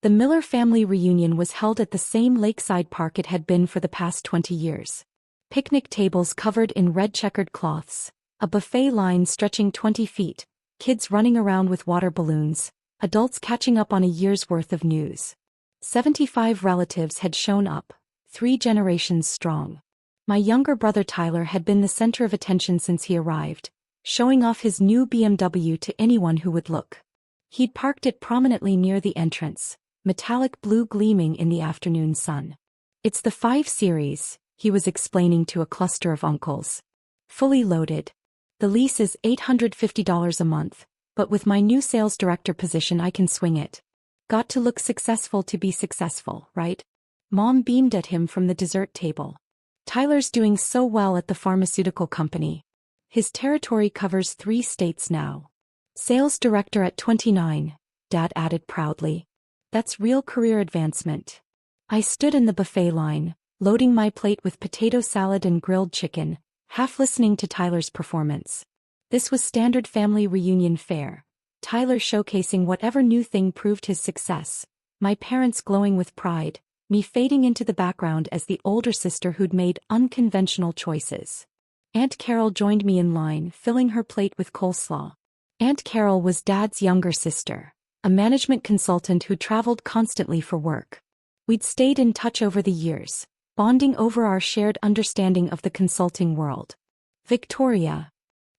The Miller family reunion was held at the same lakeside park it had been for the past 20 years. Picnic tables covered in red checkered cloths, a buffet line stretching 20 feet, kids running around with water balloons, adults catching up on a year's worth of news. 75 relatives had shown up, 3 generations strong. My younger brother Tyler had been the center of attention since he arrived, showing off his new BMW to anyone who would look. He'd parked it prominently near the entrance, metallic blue gleaming in the afternoon sun. "It's the 5 Series, he was explaining to a cluster of uncles. "Fully loaded. The lease is $850 a month, but with my new sales director position I can swing it. Got to look successful to be successful, right?" Mom beamed at him from the dessert table. "Tyler's doing so well at the pharmaceutical company. His territory covers 3 states now. Sales director at 29, Dad added proudly. That's real career advancement." I stood in the buffet line, loading my plate with potato salad and grilled chicken, half listening to Tyler's performance. This was standard family reunion fare. Tyler showcasing whatever new thing proved his success, my parents glowing with pride, me fading into the background as the older sister who'd made unconventional choices. Aunt Carol joined me in line, filling her plate with coleslaw. Aunt Carol was Dad's younger sister, a management consultant who traveled constantly for work. We'd stayed in touch over the years, bonding over our shared understanding of the consulting world. "Victoria."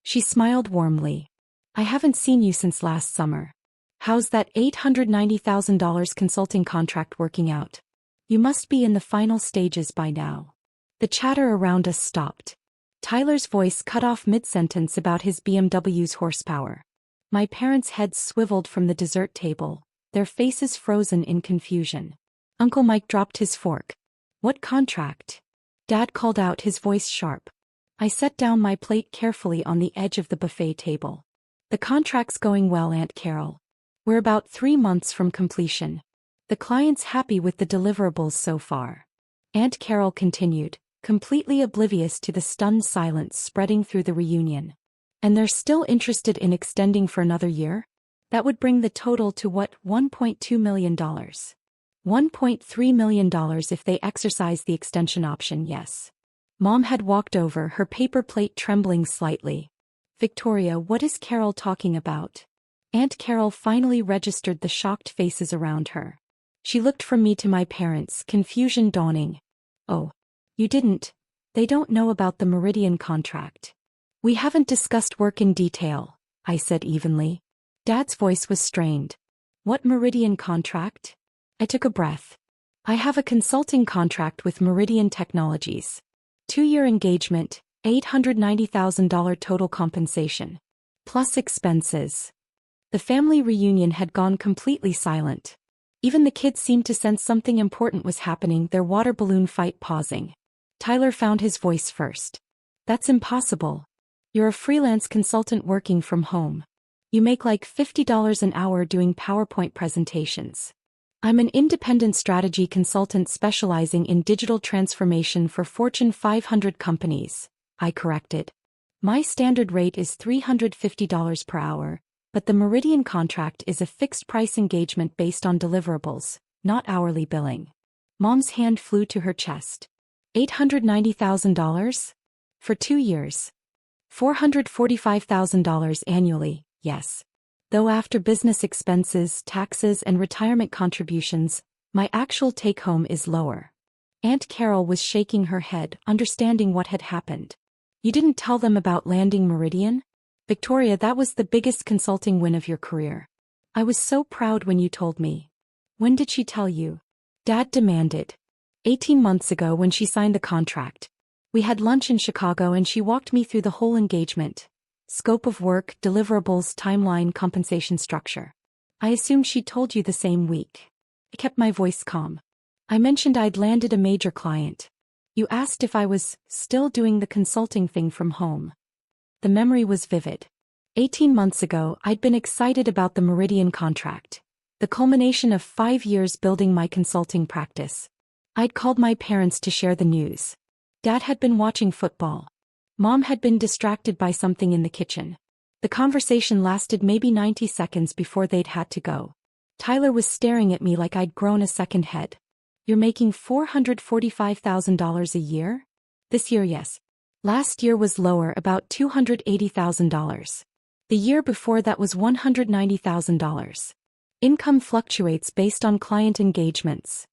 She smiled warmly. "I haven't seen you since last summer. How's that $890,000 consulting contract working out? You must be in the final stages by now." The chatter around us stopped. Tyler's voice cut off mid-sentence about his BMW's horsepower. My parents' heads swiveled from the dessert table, their faces frozen in confusion. Uncle Mike dropped his fork. "What contract?" Dad called out, his voice sharp. I set down my plate carefully on the edge of the buffet table. "The contract's going well, Aunt Carol. We're about 3 months from completion. The client's happy with the deliverables so far." Aunt Carol continued, completely oblivious to the stunned silence spreading through the reunion. "And they're still interested in extending for another year? That would bring the total to what, $1.2 million? $1.3 million if they exercise the extension option, yes." Mom had walked over, her paper plate trembling slightly. "Victoria, what is Carol talking about?" Aunt Carol finally registered the shocked faces around her. She looked from me to my parents, confusion dawning. "Oh. You didn't. They don't know about the Meridian contract." "We haven't discussed work in detail," I said evenly. Dad's voice was strained. "What Meridian contract?" I took a breath. "I have a consulting contract with Meridian Technologies. 2-year engagement, $890,000 total compensation. Plus expenses." The family reunion had gone completely silent. Even the kids seemed to sense something important was happening, their water balloon fight pausing. Tyler found his voice first. "That's impossible. You're a freelance consultant working from home. You make like $50 an hour doing PowerPoint presentations." "I'm an independent strategy consultant specializing in digital transformation for Fortune 500 companies," I corrected. "My standard rate is $350 per hour, but the Meridian contract is a fixed-price engagement based on deliverables, not hourly billing." Mom's hand flew to her chest. $890,000? For 2 years. $445,000 annually, yes. Though after business expenses, taxes, and retirement contributions, my actual take-home is lower. Aunt Carol was shaking her head, understanding what had happened. "You didn't tell them about landing Meridian? Victoria, that was the biggest consulting win of your career. I was so proud when you told me." "When did she tell you?" Dad demanded. 18 months ago when she signed the contract. We had lunch in Chicago and she walked me through the whole engagement. Scope of work, deliverables, timeline, compensation structure. I assumed she told you the same week. I kept my voice calm. I mentioned I'd landed a major client. You asked if I was still doing the consulting thing from home. The memory was vivid. 18 months ago, I'd been excited about the Meridian contract, the culmination of 5 years building my consulting practice. I'd called my parents to share the news. Dad had been watching football. Mom had been distracted by something in the kitchen. The conversation lasted maybe 90 seconds before they'd had to go. Tyler was staring at me like I'd grown a second head. You're making $445,000 a year? This year, yes. Last year was lower, about $280,000. The year before that was $190,000. Income fluctuates based on client engagements.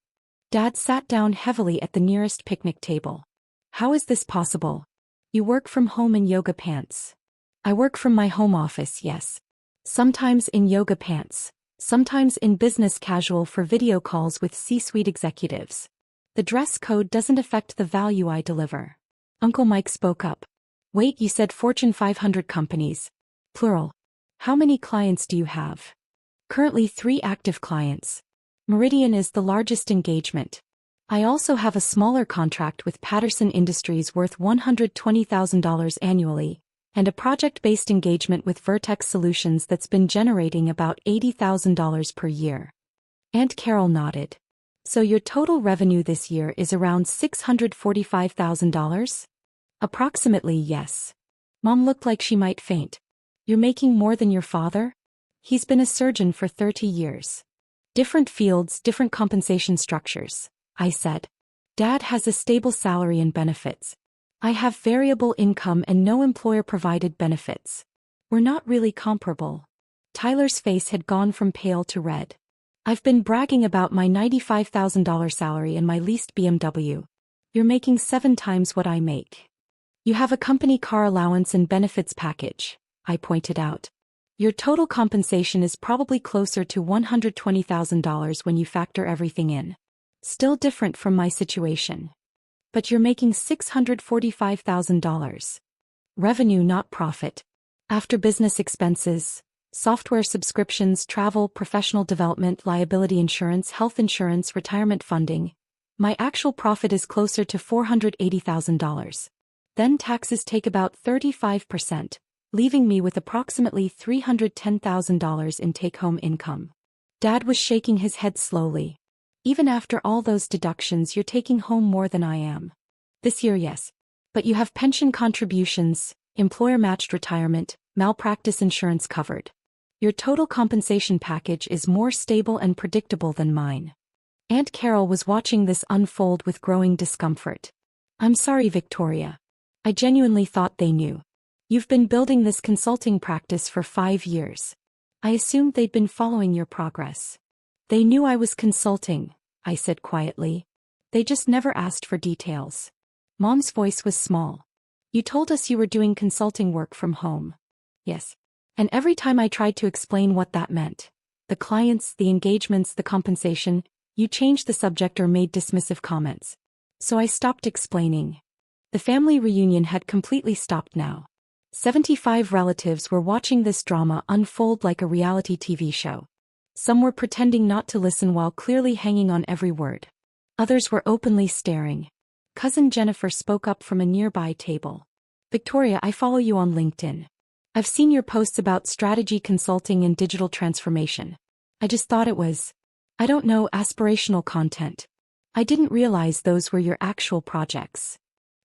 Dad sat down heavily at the nearest picnic table. How is this possible? You work from home in yoga pants. I work from my home office, yes. Sometimes in yoga pants. Sometimes in business casual for video calls with C-suite executives. The dress code doesn't affect the value I deliver. Uncle Mike spoke up. Wait, you said Fortune 500 companies. Plural. How many clients do you have? Currently 3 active clients. Meridian is the largest engagement. I also have a smaller contract with Patterson Industries worth $120,000 annually, and a project-based engagement with Vertex Solutions that's been generating about $80,000 per year. Aunt Carol nodded. So your total revenue this year is around $645,000? Approximately, yes. Mom looked like she might faint. You're making more than your father? He's been a surgeon for 30 years. Different fields, different compensation structures, I said. Dad has a stable salary and benefits. I have variable income and no employer-provided benefits. We're not really comparable. Tyler's face had gone from pale to red. I've been bragging about my $95,000 salary and my leased BMW. You're making 7 times what I make. You have a company car allowance and benefits package, I pointed out. Your total compensation is probably closer to $120,000 when you factor everything in. Still different from my situation. But you're making $645,000. Revenue, not profit. After business expenses, software subscriptions, travel, professional development, liability insurance, health insurance, retirement funding, my actual profit is closer to $480,000. Then taxes take about 35%, leaving me with approximately $310,000 in take-home income. Dad was shaking his head slowly. Even after all those deductions, you're taking home more than I am. This year, yes. But you have pension contributions, employer-matched retirement, malpractice insurance covered. Your total compensation package is more stable and predictable than mine. Aunt Carol was watching this unfold with growing discomfort. I'm sorry, Victoria. I genuinely thought they knew. You've been building this consulting practice for 5 years. I assumed they'd been following your progress. They knew I was consulting, I said quietly. They just never asked for details. Mom's voice was small. You told us you were doing consulting work from home. Yes. And every time I tried to explain what that meant, the clients, the engagements, the compensation, you changed the subject or made dismissive comments. So I stopped explaining. The family reunion had completely stopped now. 75 relatives were watching this drama unfold like a reality TV show. Some were pretending not to listen while clearly hanging on every word. Others were openly staring. Cousin Jennifer spoke up from a nearby table. Victoria, I follow you on LinkedIn. I've seen your posts about strategy consulting and digital transformation. I just thought it was, I don't know, aspirational content. I didn't realize those were your actual projects.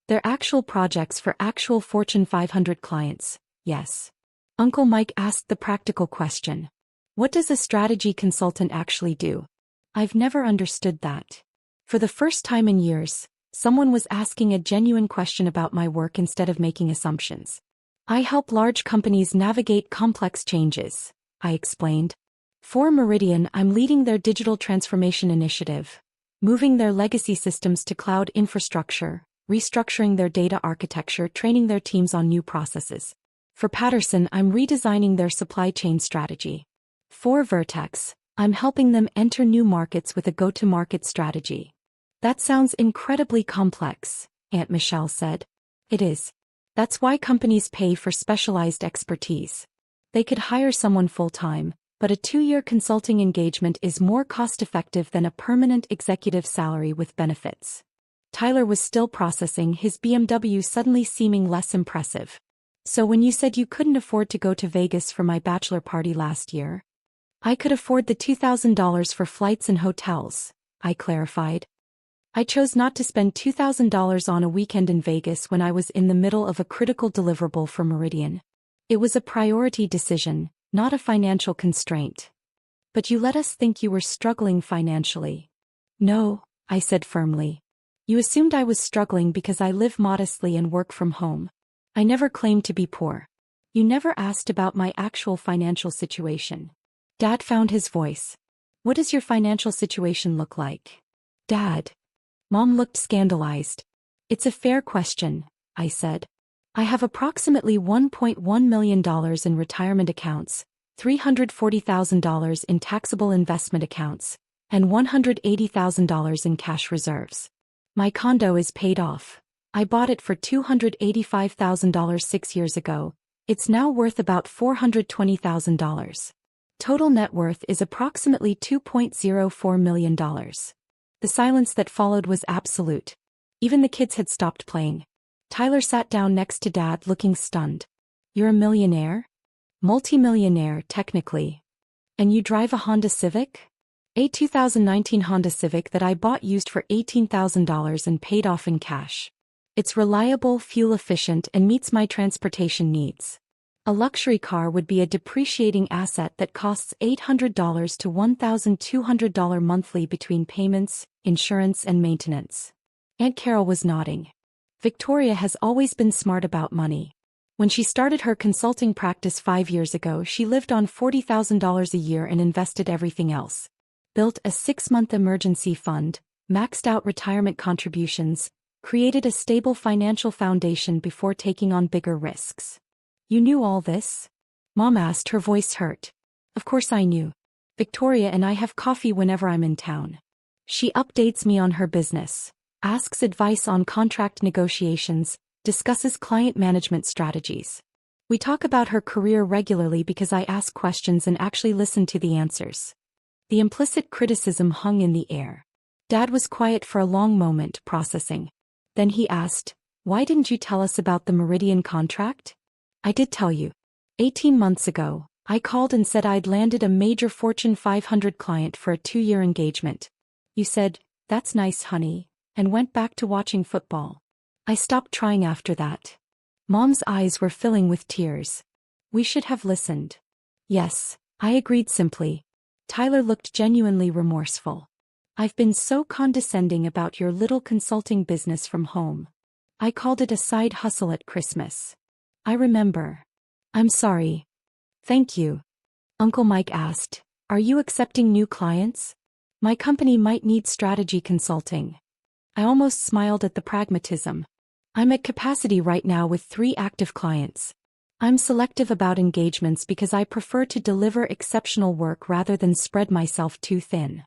They're actual projects for actual Fortune 500 clients, yes. Uncle Mike asked the practical question. What does a strategy consultant actually do? I've never understood that. For the first time in years, someone was asking a genuine question about my work instead of making assumptions. I help large companies navigate complex changes, I explained. For Meridian, I'm leading their digital transformation initiative, moving their legacy systems to cloud infrastructure, restructuring their data architecture, training their teams on new processes. For Patterson, I'm redesigning their supply chain strategy. For Vertex, I'm helping them enter new markets with a go-to-market strategy. That sounds incredibly complex, Aunt Michelle said. It is. That's why companies pay for specialized expertise. They could hire someone full-time, but a 2-year consulting engagement is more cost-effective than a permanent executive salary with benefits. Tyler was still processing, his BMW suddenly seeming less impressive. So when you said you couldn't afford to go to Vegas for my bachelor party last year, I could afford the $2,000 for flights and hotels, I clarified. I chose not to spend $2,000 on a weekend in Vegas when I was in the middle of a critical deliverable for Meridian. It was a priority decision, not a financial constraint. But you let us think you were struggling financially. No, I said firmly. You assumed I was struggling because I live modestly and work from home. I never claimed to be poor. You never asked about my actual financial situation. Dad found his voice. What does your financial situation look like? Dad. Mom looked scandalized. It's a fair question, I said. I have approximately $1.1 million in retirement accounts, $340,000 in taxable investment accounts, and $180,000 in cash reserves. My condo is paid off. I bought it for $285,000 6 years ago. It's now worth about $420,000. Total net worth is approximately $2.04 million. The silence that followed was absolute. Even the kids had stopped playing. Tyler sat down next to Dad looking stunned. You're a millionaire? Multimillionaire, technically. And you drive a Honda Civic? A 2019 Honda Civic that I bought used for $18,000 and paid off in cash. It's reliable, fuel-efficient, and meets my transportation needs. A luxury car would be a depreciating asset that costs $800 to $1,200 monthly between payments, insurance, and maintenance. Aunt Carol was nodding. Victoria has always been smart about money. When she started her consulting practice 5 years ago, she lived on $40,000 a year and invested everything else. Built a 6-month emergency fund, maxed out retirement contributions, created a stable financial foundation before taking on bigger risks. You knew all this? Mom asked, her voice hurt. Of course I knew. Victoria and I have coffee whenever I'm in town. She updates me on her business, asks advice on contract negotiations, discusses client management strategies. We talk about her career regularly because I ask questions and actually listen to the answers. The implicit criticism hung in the air. Dad was quiet for a long moment, processing. Then he asked, "Why didn't you tell us about the Meridian contract?" "I did tell you. 18 months ago, I called and said I'd landed a major Fortune 500 client for a 2-year engagement. You said, 'That's nice, honey,' and went back to watching football. I stopped trying after that." Mom's eyes were filling with tears. "We should have listened." "Yes," I agreed simply. Tyler looked genuinely remorseful. "I've been so condescending about your little consulting business from home. I called it a side hustle at Christmas. I remember. I'm sorry." "Thank you." Uncle Mike asked, "Are you accepting new clients? My company might need strategy consulting." I almost smiled at the pragmatism. "I'm at capacity right now with 3 active clients. I'm selective about engagements because I prefer to deliver exceptional work rather than spread myself too thin."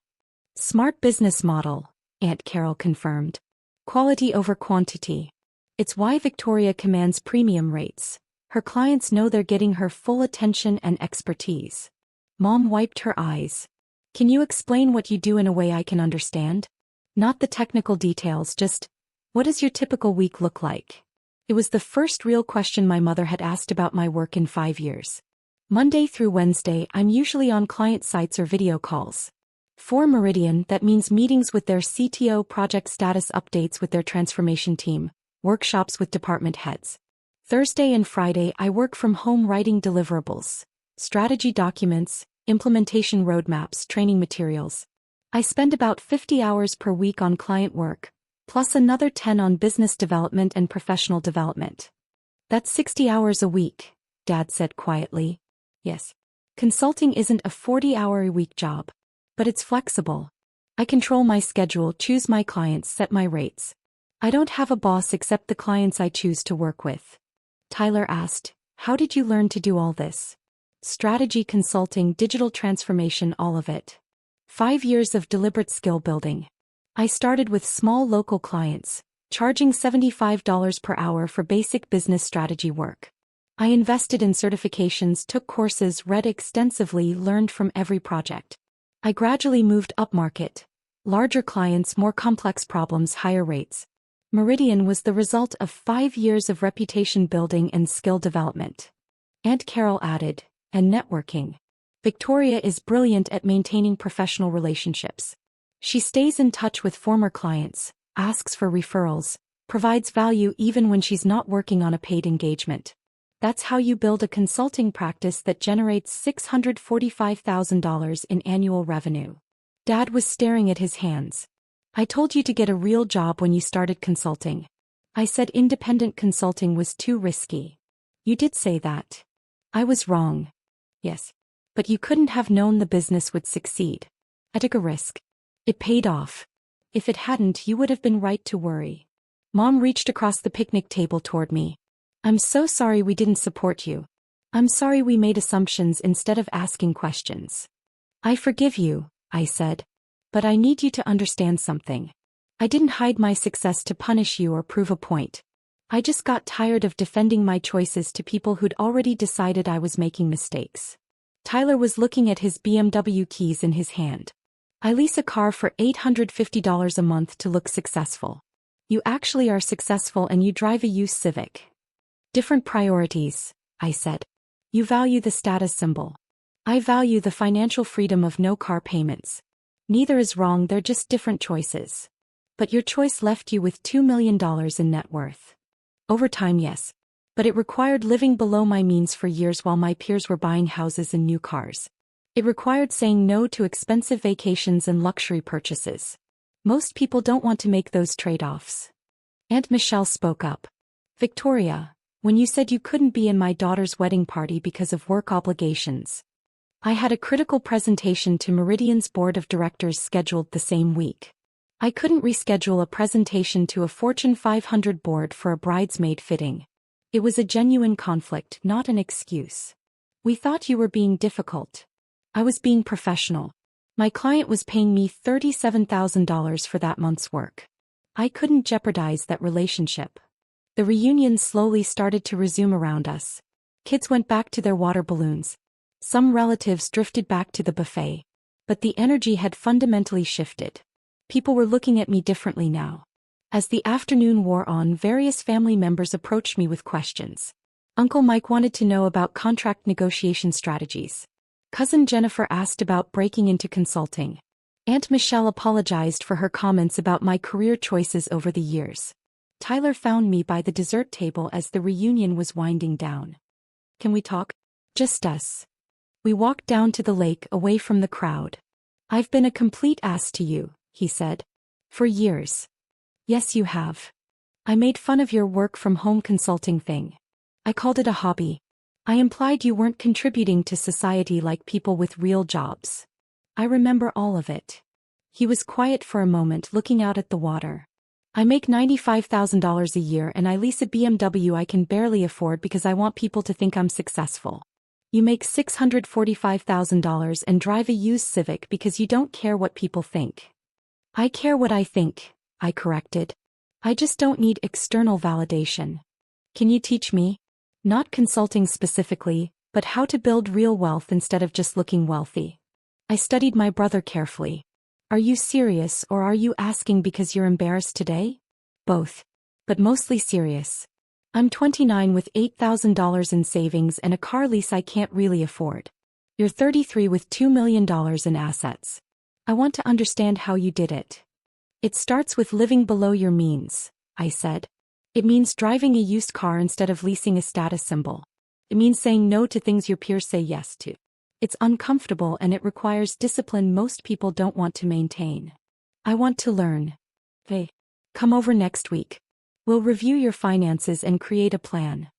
"Smart business model," Aunt Carol confirmed. "Quality over quantity. It's why Victoria commands premium rates. Her clients know they're getting her full attention and expertise." Mom wiped her eyes. "Can you explain what you do in a way I can understand? Not the technical details, just, what does your typical week look like?" It was the first real question my mother had asked about my work in 5 years. "Monday through Wednesday, I'm usually on client sites or video calls. For Meridian, that means meetings with their CTO, project status updates with their transformation team, workshops with department heads. Thursday and Friday, I work from home writing deliverables, strategy documents, implementation roadmaps, training materials. I spend about 50 hours per week on client work, plus another 10 on business development and professional development. That's 60 hours a week," Dad said quietly. "Yes. Consulting isn't a 40-hour-a-week job. But it's flexible. I control my schedule, choose my clients, set my rates. I don't have a boss except the clients I choose to work with." Tyler asked, "How did you learn to do all this?" "Strategy consulting, digital transformation, all of it. 5 years of deliberate skill building. I started with small local clients, charging $75 per hour for basic business strategy work. I invested in certifications, took courses, read extensively, learned from every project. I gradually moved upmarket. Larger clients, more complex problems, higher rates. Meridian was the result of 5 years of reputation building and skill development." Aunt Carol added, "And networking. Victoria is brilliant at maintaining professional relationships. She stays in touch with former clients, asks for referrals, provides value even when she's not working on a paid engagement. That's how you build a consulting practice that generates $645,000 in annual revenue. Dad was staring at his hands. I told you to get a real job when you started consulting. I said independent consulting was too risky. You did say that. I was wrong. Yes. But you couldn't have known the business would succeed. I took a risk. It paid off. If it hadn't, you would have been right to worry. Mom reached across the picnic table toward me. I'm so sorry we didn't support you. I'm sorry we made assumptions instead of asking questions. I forgive you, I said. But I need you to understand something. I didn't hide my success to punish you or prove a point. I just got tired of defending my choices to people who'd already decided I was making mistakes. Tyler was looking at his BMW keys in his hand. I lease a car for $850 a month to look successful. You actually are successful and you drive a used Civic. Different priorities, I said. You value the status symbol. I value the financial freedom of no car payments. Neither is wrong, they're just different choices. But your choice left you with $2 million in net worth. Over time, yes. But it required living below my means for years while my peers were buying houses and new cars. It required saying no to expensive vacations and luxury purchases. Most people don't want to make those trade-offs. Aunt Michelle spoke up. Victoria, when you said you couldn't be in my daughter's wedding party because of work obligations. I had a critical presentation to Meridian's board of directors scheduled the same week. I couldn't reschedule a presentation to a Fortune 500 board for a bridesmaid fitting. It was a genuine conflict, not an excuse. We thought you were being difficult. I was being professional. My client was paying me $37,000 for that month's work. I couldn't jeopardize that relationship. The reunion slowly started to resume around us. Kids went back to their water balloons. Some relatives drifted back to the buffet. But the energy had fundamentally shifted. People were looking at me differently now. As the afternoon wore on, various family members approached me with questions. Uncle Mike wanted to know about contract negotiation strategies. Cousin Jennifer asked about breaking into consulting. Aunt Michelle apologized for her comments about my career choices over the years. Tyler found me by the dessert table as the reunion was winding down. Can we talk? Just us. We walked down to the lake away from the crowd. I've been a complete ass to you, he said. For years. Yes, you have. I made fun of your work from home consulting thing. I called it a hobby. I implied you weren't contributing to society like people with real jobs. I remember all of it. He was quiet for a moment, looking out at the water. I make $95,000 a year and I lease a BMW I can barely afford because I want people to think I'm successful. You make $645,000 and drive a used Civic because you don't care what people think. I care what I think, I corrected. I just don't need external validation. Can you teach me? Not consulting specifically, but how to build real wealth instead of just looking wealthy. I studied my brother carefully. Are you serious or are you asking because you're embarrassed today? Both. But mostly serious. I'm 29 with $8,000 in savings and a car lease I can't really afford. You're 33 with $2 million in assets. I want to understand how you did it. It starts with living below your means, I said. It means driving a used car instead of leasing a status symbol. It means saying no to things your peers say yes to. It's uncomfortable and it requires discipline most people don't want to maintain. I want to learn. Hey, come over next week. We'll review your finances and create a plan.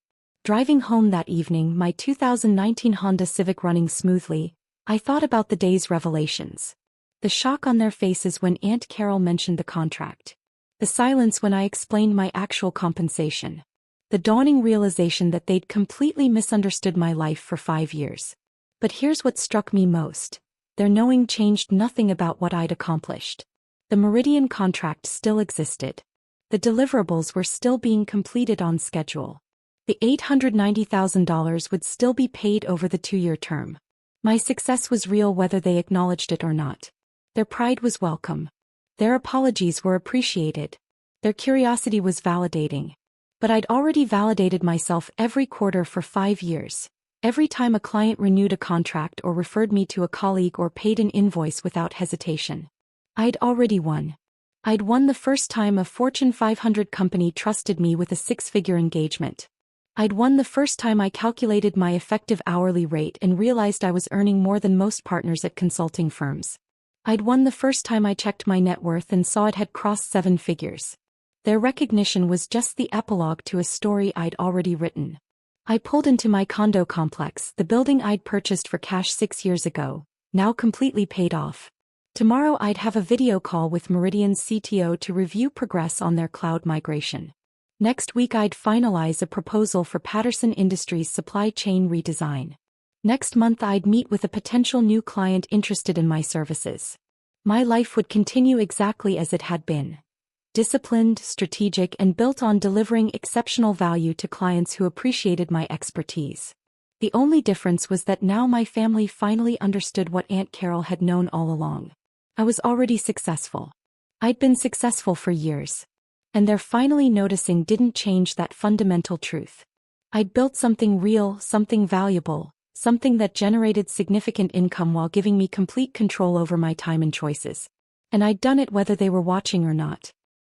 Driving home that evening, my 2019 Honda Civic running smoothly, I thought about the day's revelations. The shock on their faces when Aunt Carol mentioned the contract. The silence when I explained my actual compensation. The dawning realization that they'd completely misunderstood my life for 5 years. But here's what struck me most. Their knowing changed nothing about what I'd accomplished. The Meridian contract still existed. The deliverables were still being completed on schedule. The $890,000 would still be paid over the 2-year term. My success was real whether they acknowledged it or not. Their pride was welcome. Their apologies were appreciated. Their curiosity was validating. But I'd already validated myself every quarter for 5 years. Every time a client renewed a contract or referred me to a colleague or paid an invoice without hesitation. I'd already won. I'd won the first time a Fortune 500 company trusted me with a 6-figure engagement. I'd won the first time I calculated my effective hourly rate and realized I was earning more than most partners at consulting firms. I'd won the first time I checked my net worth and saw it had crossed 7 figures. Their recognition was just the epilogue to a story I'd already written. I pulled into my condo complex, the building I'd purchased for cash 6 years ago, now completely paid off. Tomorrow I'd have a video call with Meridian's CTO to review progress on their cloud migration. Next week I'd finalize a proposal for Patterson Industries' supply chain redesign. Next month I'd meet with a potential new client interested in my services. My life would continue exactly as it had been. Disciplined, strategic, and built on delivering exceptional value to clients who appreciated my expertise. The only difference was that now my family finally understood what Aunt Carol had known all along. I was already successful. I'd been successful for years. And their finally noticing didn't change that fundamental truth. I'd built something real, something valuable, something that generated significant income while giving me complete control over my time and choices. And I'd done it whether they were watching or not.